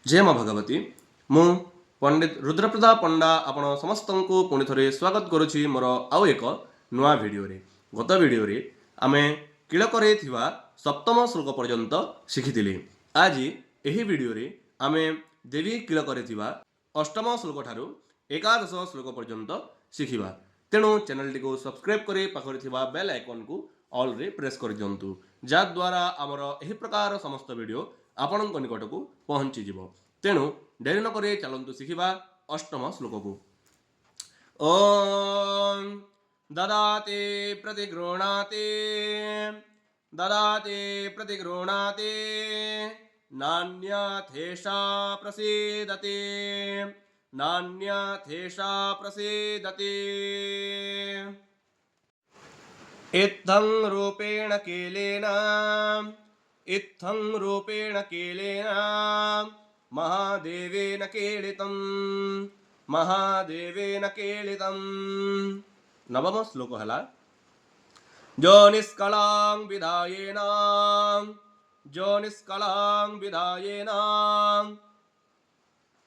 जय माँ भगवती मु पंडित रुद्र प्रताप पंडा आपण समस्त को पुणी थे स्वागत करुच्ची मोर आउ एक नुआ भिडियो रे। गत भिडियो रे आमे किलकरे थिवा सप्तम श्लोक पर्यंत शिखिथिले। आज एही भिडियो रे आमे देवी किलकरे थिवा अष्टम श्लोक ठारू एकादश श्लोक पर्यंत शिखिबा। तेणु चैनल टी को सब्सक्राइब करे पाखरे थिवा बेल आइकन को ऑल रे प्रेस कर दियंतु, जा द्वारा आमर एही प्रकार समस्त वीडियो आपणक निकट को पहुँची जीव। तेणु डेरी न करे चलंतु शिखिबा अष्टम श्लोक को। ओम ददाते प्रतिगृह्णाते ददाते प्रतिगृह्णाते नान्यथेषा प्रसीदते नान्यथेषा प्रसीदते। इत्थं रूपेण केलेन इत्थं रूपेण केलेन महादेवेन केलितं महादेवेन केलितं। नवम श्लोक हला जो निष्कलां विधायेन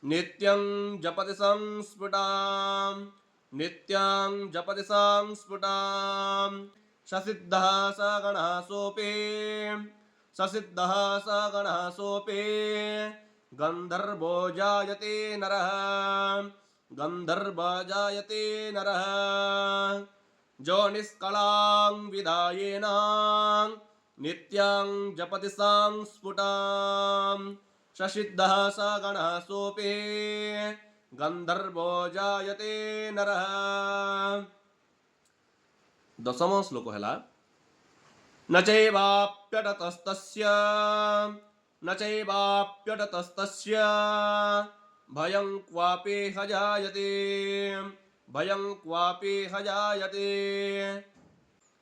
नित्यं जपति संस्फुटां नित्यं जपति संस्फुटां ससिद्धः सगणः सोऽपि ससिद्धः सगणः सोऽपि गन्धर्वो जायते नरः गन्धर्व जायते नरः। जो निष्कलां विधायेन नित्यं जपति संस्फुटां ससिद्धः सगणः सोऽपि गन्धर्वो जायते नरः। दशम श्लोक है न चैवाप्यटतस्तस्य न चैवाप्यटतस्तस्य भयं क्वापि हजायते भयं क्वापि हजायते।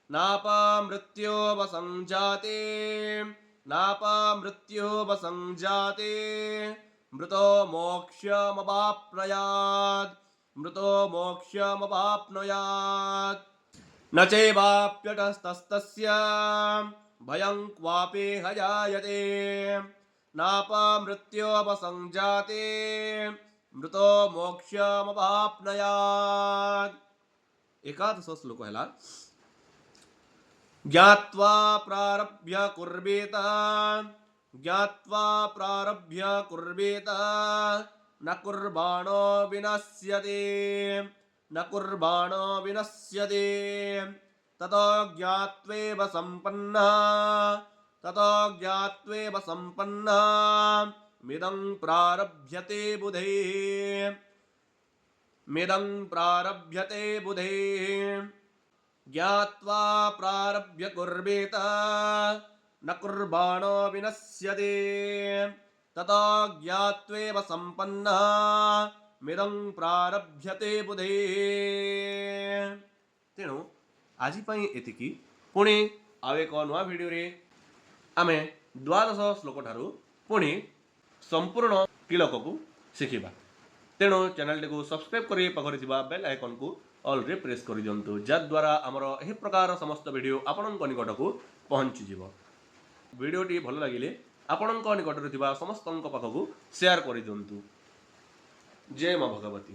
नापमृत्योपसंजाते नापमृत्योपसंजाते मृतो मोक्षमवाप्नुयात् मृतो मोक्षमवाप्नुयात्। न चैवाप्यटतस्तस्य भयं क्वापि हजायते नापमृत्योपसंजाते मृतो मोक्षमवाप्नुयात्। एकादश श्लोक है ज्ञात्वा प्रारभ्य कुर्वेत ज्ञात्वा प्रारभ्य कुर्वेत न कुर्बाणो विनश्यते न कुर्बाणो विनश्यते। ततो ज्ञात्वेव सम्पन्नः मिदं प्रारभ्यते बुधैः मिदं प्रारभ्यते बुधैः। ज्ञात्वा प्रारभ्य कुर्वेत न कुर्बाणो विनश्यते ततो ज्ञात्वेव सम्पन्नः मिदं प्रारभ्यते बुधैः। तेणु आज एतिकी पुणी आउ एक नुआ भिडियो रे आमे द्वादश श्लोक ठारू पुणी संपूर्ण किलक को शिखिबा। तेणु चैनल टी को सब्सक्राइब करी पाखरे थिबा बेल आइकन को ऑल रे प्रेस कर दियंतु, जद्वारा आमर एही प्रकार समस्त वीडियो आपणक निकट को पहुँची जीव। वीडियोटी भल लगिले आपणक निकट रे थिबा समस्तक पाखकु शेयर कर दियंतु। जय माँ भगवती।